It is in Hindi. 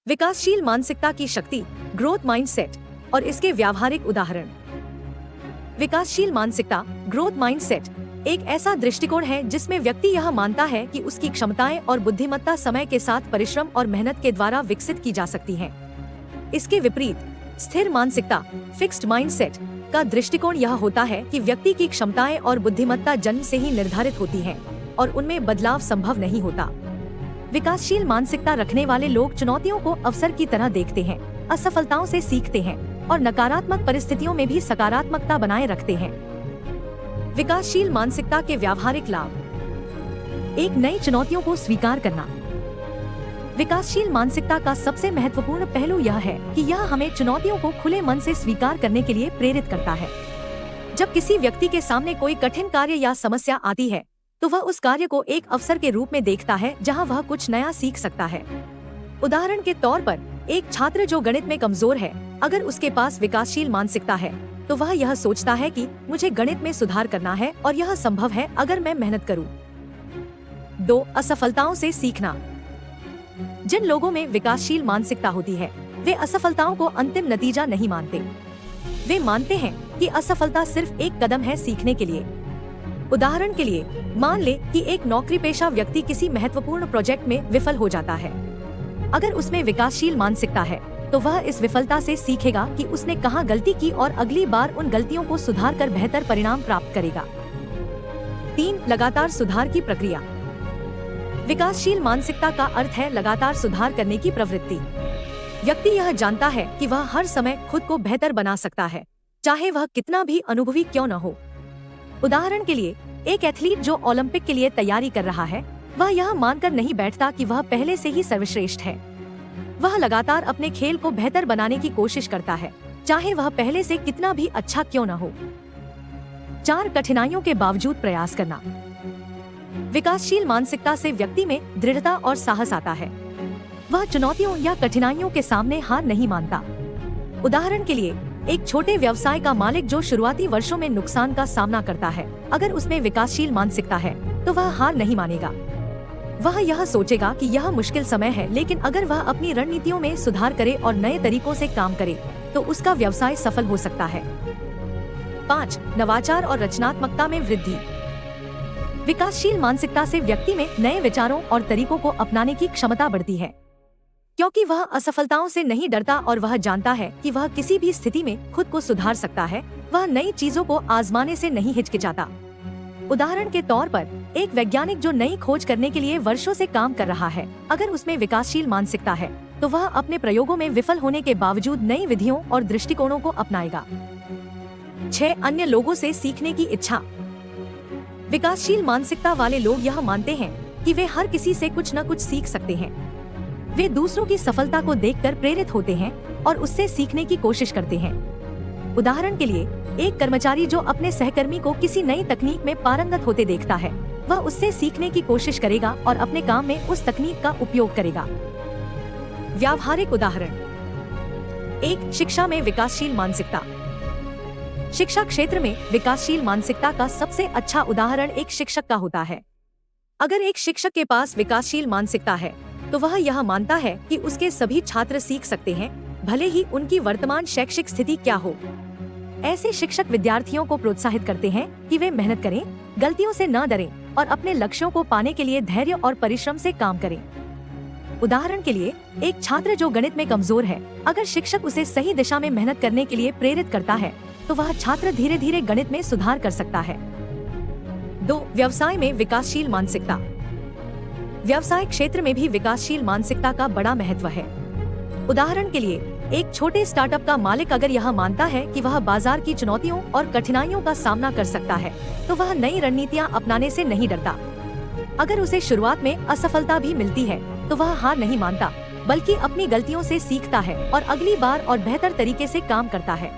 विकासशील मानसिकता की शक्ति, ग्रोथ माइंडसेट और इसके व्यावहारिक उदाहरण। विकासशील मानसिकता, ग्रोथ माइंडसेट एक ऐसा दृष्टिकोण है जिसमें व्यक्ति यह मानता है कि उसकी क्षमताएं और बुद्धिमत्ता समय के साथ परिश्रम और मेहनत के द्वारा विकसित की जा सकती हैं। इसके विपरीत स्थिर मानसिकता, फिक्स्ड माइंडसेट का दृष्टिकोण यह होता है कि व्यक्ति की क्षमताएं और बुद्धिमत्ता जन्म से ही निर्धारित होती हैं और उनमें बदलाव संभव नहीं होता। विकासशील मानसिकता रखने वाले लोग चुनौतियों को अवसर की तरह देखते हैं, असफलताओं से सीखते हैं और नकारात्मक परिस्थितियों में भी सकारात्मकता बनाए रखते हैं। विकासशील मानसिकता के व्यावहारिक लाभ। एक, नई चुनौतियों को स्वीकार करना। विकासशील मानसिकता का सबसे महत्वपूर्ण पहलू यह है कि यह हमें चुनौतियों को खुले मन से स्वीकार करने के लिए प्रेरित करता है। जब किसी व्यक्ति के सामने कोई कठिन कार्य या समस्या आती है तो वह उस कार्य को एक अवसर के रूप में देखता है जहां वह कुछ नया सीख सकता है। उदाहरण के तौर पर, एक छात्र जो गणित में कमजोर है, अगर उसके पास विकासशील मानसिकता है तो वह यह सोचता है कि मुझे गणित में सुधार करना है और यह संभव है अगर मैं मेहनत करूं। 2, असफलताओं से सीखना। जिन लोगों में विकासशील मानसिकता होती है वे असफलताओं को अंतिम नतीजा नहीं मानते। वे मानते हैं कि असफलता सिर्फ एक कदम है सीखने के लिए। उदाहरण के लिए, मान ले कि एक नौकरी पेशा व्यक्ति किसी महत्वपूर्ण प्रोजेक्ट में विफल हो जाता है। अगर उसमें विकासशील मानसिकता है तो वह इस विफलता से सीखेगा कि उसने कहाँ गलती की और अगली बार उन गलतियों को सुधार कर बेहतर परिणाम प्राप्त करेगा। 3, लगातार सुधार की प्रक्रिया। विकासशील मानसिकता का अर्थ है लगातार सुधार करने की प्रवृत्ति। व्यक्ति यह जानता है कि वह हर समय खुद को बेहतर बना सकता है, चाहे वह कितना भी अनुभवी क्यों न हो। उदाहरण के लिए, एक एथलीट जो ओलंपिक के लिए तैयारी कर रहा है, वह यह मानकर नहीं बैठता कि वह पहले से ही सर्वश्रेष्ठ है। वह लगातार अपने खेल को बेहतर बनाने की कोशिश करता है, चाहे वह पहले से कितना भी अच्छा क्यों न हो। 4, कठिनाइयों के बावजूद प्रयास करना। विकासशील मानसिकता से व्यक्ति में दृढ़ता और साहस आता है। वह चुनौतियों या कठिनाइयों के सामने हार नहीं मानता। उदाहरण के लिए, एक छोटे व्यवसाय का मालिक जो शुरुआती वर्षों में नुकसान का सामना करता है, अगर उसमें विकासशील मानसिकता है तो वह हार नहीं मानेगा। वह यह सोचेगा कि यह मुश्किल समय है, लेकिन अगर वह अपनी रणनीतियों में सुधार करे और नए तरीकों से काम करे तो उसका व्यवसाय सफल हो सकता है। 5, नवाचार और रचनात्मकता में वृद्धि। विकासशील मानसिकता से व्यक्ति में नए विचारों और तरीकों को अपनाने की क्षमता बढ़ती है, क्योंकि वह असफलताओं से नहीं डरता और वह जानता है कि वह किसी भी स्थिति में खुद को सुधार सकता है। वह नई चीजों को आजमाने से नहीं हिचकिचाता। उदाहरण के तौर पर, एक वैज्ञानिक जो नई खोज करने के लिए वर्षों से काम कर रहा है, अगर उसमें विकासशील मानसिकता है तो वह अपने प्रयोगों में विफल होने के बावजूद नई विधियों और दृष्टिकोणों को अपनाएगा। 6, अन्य लोगों से सीखने की इच्छा। विकासशील मानसिकता वाले लोग यह मानते हैं कि वे हर किसी से कुछ न कुछ सीख सकते हैं। वे दूसरों की सफलता को देखकर प्रेरित होते हैं और उससे सीखने की कोशिश करते हैं। उदाहरण के लिए, एक कर्मचारी जो अपने सहकर्मी को किसी नई तकनीक में पारंगत होते देखता है, वह उससे सीखने की कोशिश करेगा और अपने काम में उस तकनीक का उपयोग करेगा। व्यावहारिक उदाहरण। 1, शिक्षा में विकासशील मानसिकता। शिक्षा क्षेत्र में विकासशील मानसिकता का सबसे अच्छा उदाहरण एक शिक्षक का होता है। अगर एक शिक्षक के पास विकासशील मानसिकता है तो वह यह मानता है कि उसके सभी छात्र सीख सकते हैं, भले ही उनकी वर्तमान शैक्षिक स्थिति क्या हो। ऐसे शिक्षक विद्यार्थियों को प्रोत्साहित करते हैं कि वे मेहनत करें, गलतियों से न डरें और अपने लक्ष्यों को पाने के लिए धैर्य और परिश्रम से काम करें। उदाहरण के लिए, एक छात्र जो गणित में कमजोर है, अगर शिक्षक उसे सही दिशा में मेहनत करने के लिए प्रेरित करता है तो वह छात्र धीरे धीरे गणित में सुधार कर सकता है। 2, व्यवसाय में विकासशील मानसिकता। व्यवसाय क्षेत्र में भी विकासशील मानसिकता का बड़ा महत्व है। उदाहरण के लिए, एक छोटे स्टार्टअप का मालिक अगर यह मानता है कि वह बाजार की चुनौतियों और कठिनाइयों का सामना कर सकता है तो वह नई रणनीतियां अपनाने से नहीं डरता। अगर उसे शुरुआत में असफलता भी मिलती है तो वह हार नहीं मानता, बल्कि अपनी गलतियों से सीखता है और अगली बार और बेहतर तरीके से काम करता है।